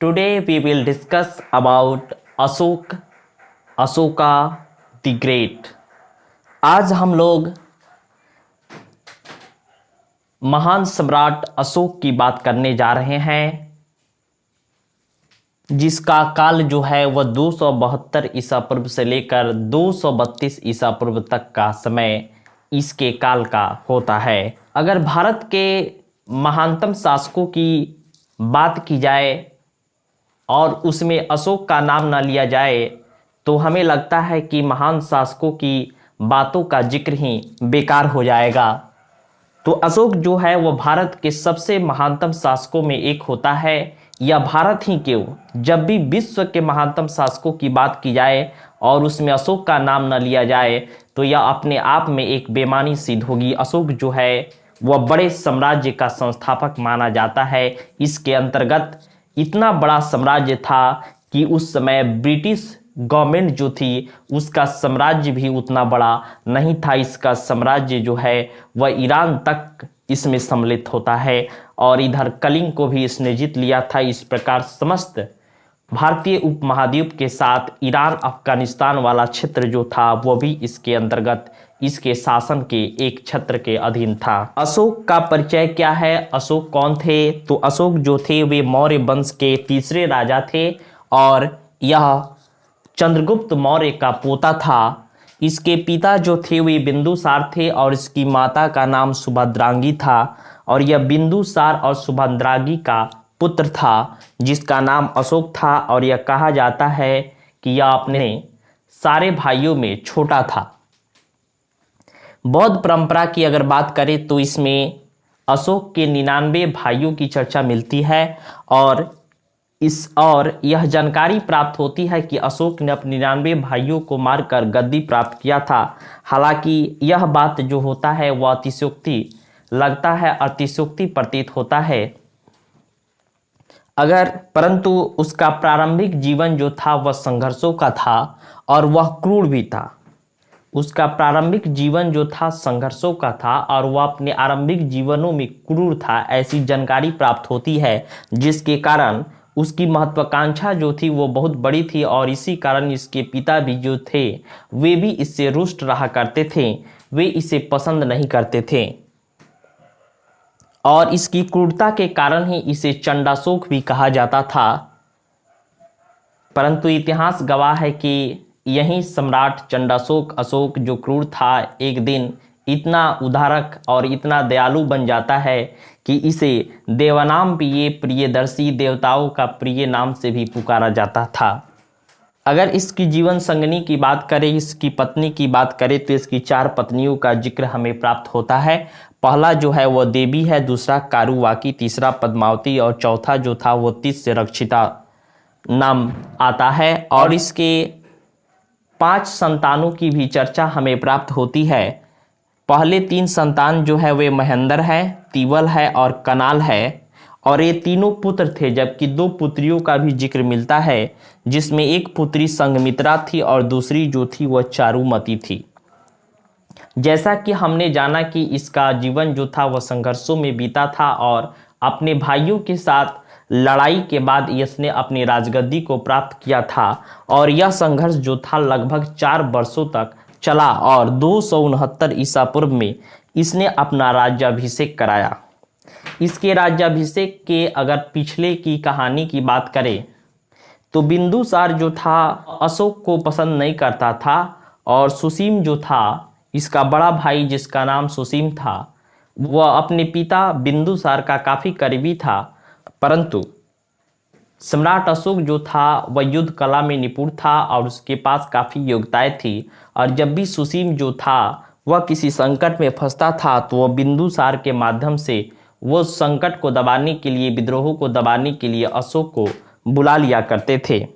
Today we will discuss about Ashoka the great. आज हम लोग महान सम्राट अशोक की बात करने जा रहे हैं, जिसका काल जो है वह 272 ईसा पूर्व से लेकर 232 ईसा पूर्व तक का समय इसके काल का होता है। अगर भारत के महानतम शासकों की बात की जाए और उसमें अशोक का नाम ना लिया जाए तो हमें लगता है कि महान शासकों की बातों का जिक्र ही बेकार हो जाएगा। तो अशोक जो है वह भारत के सबसे महानतम शासकों में एक होता है, या भारत ही क्यों, जब भी विश्व के महानतम शासकों की बात की जाए और उसमें अशोक का नाम न लिया जाए तो यह अपने आप में एक बेमानी सिद्ध होगी। अशोक जो है वह बड़े साम्राज्य का संस्थापक माना जाता है। इसके अंतर्गत इतना बड़ा साम्राज्य था कि उस समय ब्रिटिश गवर्नमेंट जो थी उसका साम्राज्य भी उतना बड़ा नहीं था। इसका साम्राज्य जो है वह ईरान तक इसमें सम्मिलित होता है और इधर कलिंग को भी इसने जीत लिया था। इस प्रकार समस्त भारतीय उपमहाद्वीप के साथ ईरान अफगानिस्तान वाला क्षेत्र जो था वो भी इसके अंतर्गत इसके शासन के एक छत्र के अधीन था। अशोक का परिचय क्या है, अशोक कौन थे? तो अशोक जो थे वे मौर्य वंश के तीसरे राजा थे और यह चंद्रगुप्त मौर्य का पोता था। इसके पिता जो थे वे बिंदुसार थे और इसकी माता का नाम सुभद्रांगी था और यह बिंदुसार और सुभद्रांगी का पुत्र था जिसका नाम अशोक था। और यह कहा जाता है कि यह अपने सारे भाइयों में छोटा था। बौद्ध परंपरा की अगर बात करें तो इसमें अशोक के 99 भाइयों की चर्चा मिलती है और यह जानकारी प्राप्त होती है कि अशोक ने अपने 99 भाइयों को मारकर गद्दी प्राप्त किया था। हालांकि यह बात जो होता है वह अतिशयोक्ति लगता है, अतिशयोक्ति प्रतीत होता है परंतु उसका प्रारंभिक जीवन जो था वह संघर्षों का था और वह क्रूर भी था। उसका प्रारंभिक जीवन जो था संघर्षों का था और वह अपने आरंभिक जीवनों में क्रूर था, ऐसी जानकारी प्राप्त होती है, जिसके कारण उसकी महत्वाकांक्षा जो थी वो बहुत बड़ी थी और इसी कारण इसके पिता भी जो थे वे भी इससे रुष्ट रहा करते थे, वे इसे पसंद नहीं करते थे और इसकी क्रूरता के कारण ही इसे चंडाशोक भी कहा जाता था। परंतु इतिहास गवाह है कि यही सम्राट चंडाशोक अशोक जो क्रूर था एक दिन इतना उदारक और इतना दयालु बन जाता है कि इसे देवनाम प्रिय प्रियदर्शी, देवताओं का प्रिय नाम से भी पुकारा जाता था। अगर इसकी जीवन संगनी की बात करें, इसकी पत्नी की बात करें तो इसकी 4 पत्नियों का जिक्र हमें प्राप्त होता है। पहला जो है वह देवी है, दूसरा कारुवाकी, तीसरा पद्मावती और चौथा जो था वो तीस से रक्षिता नाम आता है। और इसके 5 संतानों की भी चर्चा हमें प्राप्त होती है। पहले 3 संतान जो है वे महेंद्र है, तीवल है और कनाल है और ये तीनों पुत्र थे, जबकि 2 पुत्रियों का भी जिक्र मिलता है, जिसमें एक पुत्री संघमित्रा थी और दूसरी जो थी वह चारुमती थी। जैसा कि हमने जाना कि इसका जीवन जो था वह संघर्षों में बीता था और अपने भाइयों के साथ लड़ाई के बाद इसने अपनी राजगद्दी को प्राप्त किया था और यह संघर्ष जो था लगभग 4 वर्षों तक चला और 269 ईसा पूर्व में इसने अपना राज्याभिषेक कराया। इसके राज्याभिषेक के अगर पिछले की कहानी की बात करें तो बिंदुसार जो था अशोक को पसंद नहीं करता था और सुसीम जो था इसका बड़ा भाई जिसका नाम सुसीम था वह अपने पिता बिंदुसार का काफ़ी करीबी था। परंतु सम्राट अशोक जो था वह युद्ध कला में निपुण था और उसके पास काफ़ी योग्यताएं थी और जब भी सुसीम जो था वह किसी संकट में फंसता था तो वह बिंदुसार के माध्यम से वो संकट को दबाने के लिए, विद्रोह को दबाने के लिए अशोक को बुला लिया करते थे।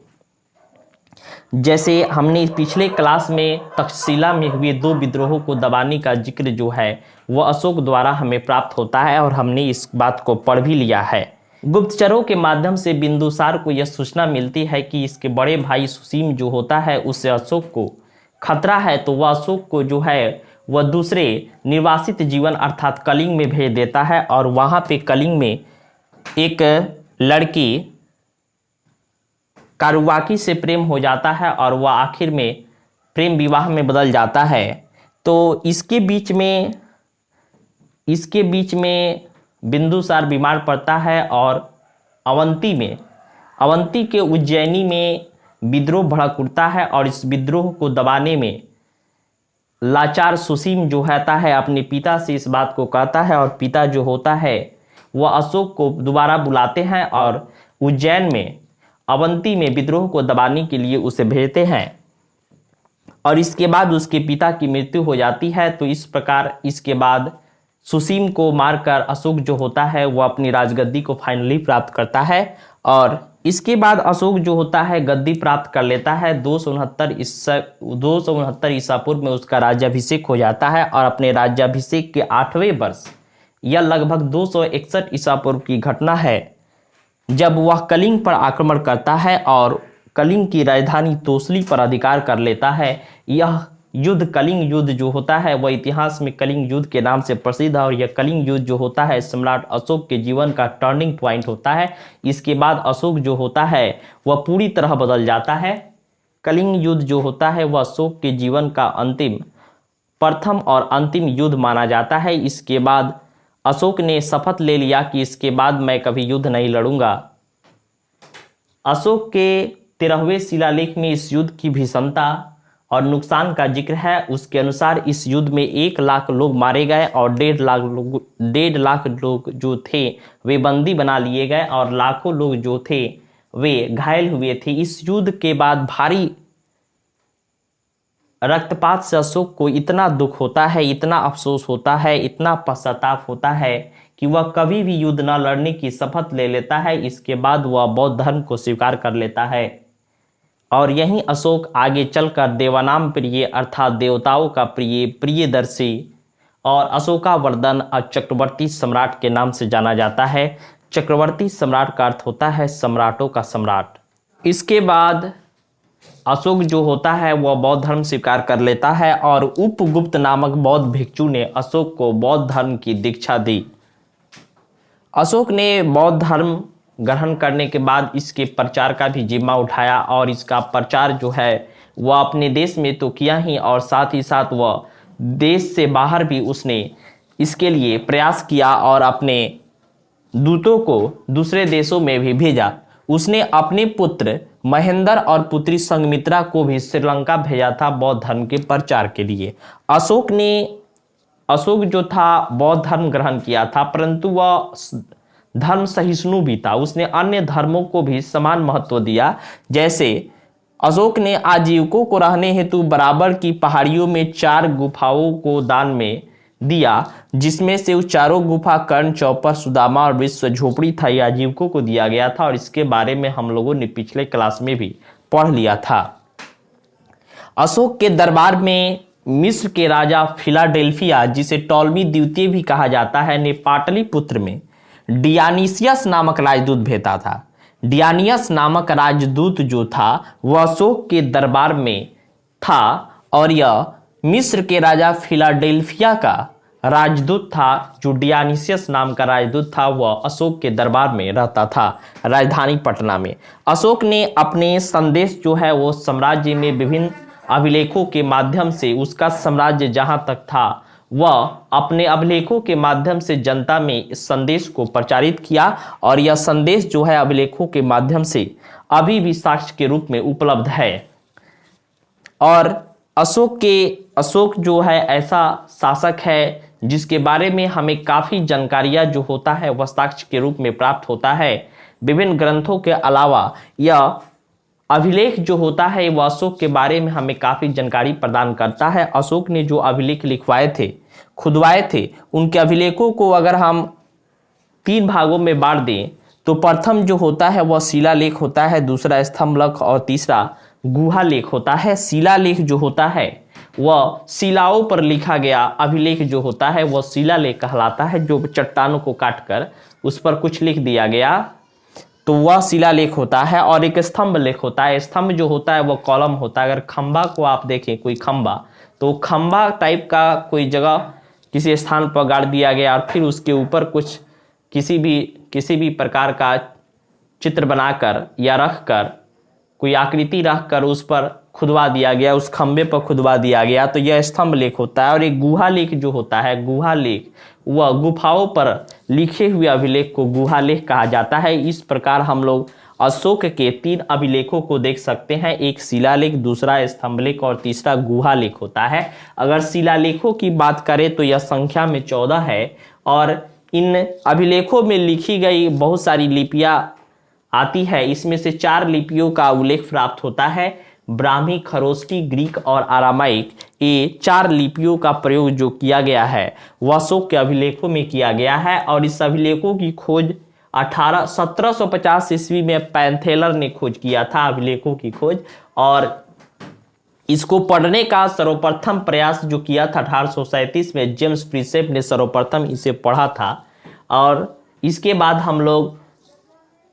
जैसे हमने पिछले क्लास में तक्षशिला में हुए 2 विद्रोहों को दबाने का जिक्र जो है वह अशोक द्वारा हमें प्राप्त होता है और हमने इस बात को पढ़ भी लिया है। गुप्तचरों के माध्यम से बिंदुसार को यह सूचना मिलती है कि इसके बड़े भाई सुसीम जो होता है उससे अशोक को खतरा है, तो वह अशोक को जो है वह दूसरे निर्वासित जीवन अर्थात कलिंग में भेज देता है और वहाँ पे कलिंग में एक लड़की कारुबाकी से प्रेम हो जाता है और वह आखिर में प्रेम विवाह में बदल जाता है। तो इसके बीच में बिंदुसार बीमार पड़ता है और अवंती के उज्जैनी में विद्रोह भड़क उठता है और इस विद्रोह को दबाने में लाचार सुसीम जो होता है अपने पिता से इस बात को कहता है और पिता जो होता है वह अशोक को दोबारा बुलाते हैं और उज्जैन में अवंती में विद्रोह को दबाने के लिए उसे भेजते हैं और इसके बाद उसके पिता की मृत्यु हो जाती है। तो इस प्रकार इसके बाद सुसीम को मारकर अशोक जो होता है वह अपनी राजगद्दी को फाइनली प्राप्त करता है और इसके बाद अशोक जो होता है गद्दी प्राप्त कर लेता है। 269 ईसा पूर्व में उसका राज्याभिषेक हो जाता है और अपने राज्याभिषेक के 8वें वर्ष यह लगभग 261 ईसा पूर्व की घटना है जब वह कलिंग पर आक्रमण करता है और कलिंग की राजधानी तोसली पर अधिकार कर लेता है। यह युद्ध कलिंग युद्ध जो होता है वह इतिहास में कलिंग युद्ध के नाम से प्रसिद्ध है और यह कलिंग युद्ध जो होता है सम्राट अशोक के जीवन का टर्निंग पॉइंट होता है। इसके बाद अशोक जो होता है वह पूरी तरह बदल जाता है। कलिंग युद्ध जो होता है वह अशोक के जीवन का प्रथम और अंतिम युद्ध माना जाता है। इसके बाद अशोक ने शपथ ले लिया कि इसके बाद मैं कभी युद्ध नहीं लड़ूंगा। अशोक के 13वें शिलालेख में इस युद्ध की भीषणता और नुकसान का जिक्र है। उसके अनुसार इस युद्ध में 1 लाख लोग मारे गए और 1.5 लाख लोग जो थे वे बंदी बना लिए गए और लाखों लोग जो थे वे घायल हुए थे। इस युद्ध के बाद भारी रक्तपात से अशोक को इतना दुख होता है, इतना अफसोस होता है, इतना पश्चाताप होता है कि वह कभी भी युद्ध न लड़ने की शपथ ले लेता है। इसके बाद वह बौद्ध धर्म को स्वीकार कर लेता है और यहीं अशोक आगे चलकर देवानाम प्रिय अर्थात देवताओं का प्रियदर्शी और अशोकावर्धन और चक्रवर्ती सम्राट के नाम से जाना जाता है। चक्रवर्ती सम्राट का अर्थ होता है सम्राटों का सम्राट। इसके बाद अशोक जो होता है वह बौद्ध धर्म स्वीकार कर लेता है और उपगुप्त नामक बौद्ध भिक्षु ने अशोक को बौद्ध धर्म की दीक्षा दी। अशोक ने बौद्ध धर्म ग्रहण करने के बाद इसके प्रचार का भी जिम्मा उठाया और इसका प्रचार जो है वह अपने देश में तो किया ही और साथ ही साथ वह देश से बाहर भी उसने इसके लिए प्रयास किया और अपने दूतों को दूसरे देशों में भी भेजा। उसने अपने पुत्र महेंद्र और पुत्री संघमित्रा को भी श्रीलंका भेजा था बौद्ध धर्म के प्रचार के लिए। अशोक जो था बौद्ध धर्म ग्रहण किया था परंतु वह धर्म सहिष्णु भी था। उसने अन्य धर्मों को भी समान महत्व दिया। जैसे अशोक ने आजीविकों को रहने हेतु बराबर की पहाड़ियों में 4 गुफाओं को दान में दिया जिसमें से उस चारों गुफा कर्ण, चौपर, सुदामा और विश्व झोपड़ी था यह आजीविकों को दिया गया था और इसके बारे में हम लोगों ने पिछले क्लास में भी पढ़ लिया था। अशोक के दरबार में मिस्र के राजा फिलाडेल्फिया जिसे टॉलमी द्वितीय भी कहा जाता है ने पाटलिपुत्र में डियानिसियस नामक राजदूत भेजा था। डियानियस नामक राजदूत जो था वह अशोक के दरबार में था और यह मिस्र के राजा फिलाडेल्फिया का राजदूत था। जो डियानिसियस नाम का राजदूत था वह अशोक के दरबार में रहता था राजधानी पटना में। अशोक ने अपने संदेश जो है वो साम्राज्य में विभिन्न अभिलेखों के माध्यम से उसका साम्राज्य जहां तक था वह अपने अभिलेखों के माध्यम से जनता में इस संदेश को प्रचारित किया और यह संदेश जो है अभिलेखों के माध्यम से अभी भी साक्ष्य के रूप में उपलब्ध है। और अशोक जो है ऐसा शासक है जिसके बारे में हमें काफ़ी जानकारियाँ जो होता है वह साक्ष्य के रूप में प्राप्त होता है। विभिन्न ग्रंथों के अलावा यह अभिलेख जो होता है वह अशोक के बारे में हमें काफ़ी जानकारी प्रदान करता है। अशोक ने जो अभिलेख लिखवाए थे, खुदवाए थे, उनके अभिलेखों को अगर हम 3 भागों में बांट दें तो प्रथम जो होता है वह शिलालेख होता है, दूसरा स्तंभलेख और तीसरा गुहा लेख होता है। शिलालेख जो होता है वह शिलाओं पर लिखा गया अभिलेख जो होता है वह शिलालेख कहलाता है। जो चट्टानों को काटकर उस पर कुछ लिख दिया गया तो वह शिलालेख होता है। और एक स्तंभ लेख होता है। स्तंभ जो होता है वह कॉलम होता है। अगर खंबा को आप देखें, कोई खंबा, तो खंबा टाइप का कोई जगह किसी स्थान पर गाड़ दिया गया और फिर उसके ऊपर कुछ किसी भी प्रकार का चित्र बनाकर या रख कर कोई आकृति रखकर उस पर खुदवा दिया गया, उस खंबे पर खुदवा दिया गया, तो यह स्तंभ लेख होता है। और एक गुहा लेख जो होता है, गुहा लेख, वह गुफाओं पर लिखे हुए अभिलेख को गुहा लेख कहा जाता है। इस प्रकार हम लोग अशोक के 3 अभिलेखों को देख सकते हैं, एक शिलालेख, दूसरा स्तंभलेख और तीसरा गुहा लेख होता है। अगर शिलालेखों की बात करें तो यह संख्या में 14 है और इन अभिलेखों में लिखी गई बहुत सारी लिपियां आती है। इसमें से 4 लिपियों का उल्लेख प्राप्त होता है, ब्राह्मी, खरोष्टी, ग्रीक और आरामाइक। ये 4 लिपियों का प्रयोग जो किया गया है वह अशोक के अभिलेखों में किया गया है। और इस अभिलेखों की खोज 1750 ईस्वी में पैंथेलर ने खोज किया था, अभिलेखों की खोज। और इसको पढ़ने का सर्वप्रथम प्रयास जो किया था 1837 में जेम्स प्रिंसेप ने सर्वप्रथम इसे पढ़ा था। और इसके बाद हम लोग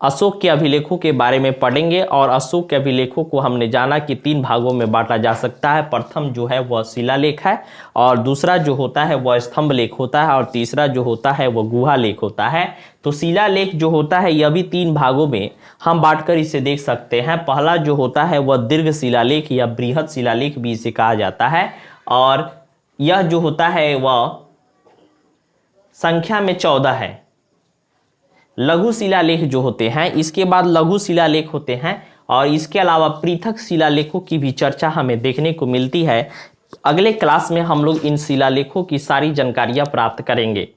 अशोक के अभिलेखों के बारे में पढ़ेंगे। और अशोक के अभिलेखों को हमने जाना कि 3 भागों में बांटा जा सकता है। प्रथम जो है वह शिलालेख है, और दूसरा जो होता है वह स्तंभ लेख होता है, और तीसरा जो होता है वह गुहा लेख होता है। तो शिलालेख जो होता है यह भी 3 भागों में हम बांटकर इसे देख सकते हैं। पहला जो होता है वह दीर्घ शिलालेख या बृहद शिलालेख भी इसे कहा जाता है, और यह जो होता है वह संख्या में 14 है। लघु शिलालेख जो होते हैं, इसके बाद लघु शिलालेख होते हैं, और इसके अलावा पृथक शिलालेखों की भी चर्चा हमें देखने को मिलती है। अगले क्लास में हम लोग इन शिलालेखों की सारी जानकारियां प्राप्त करेंगे।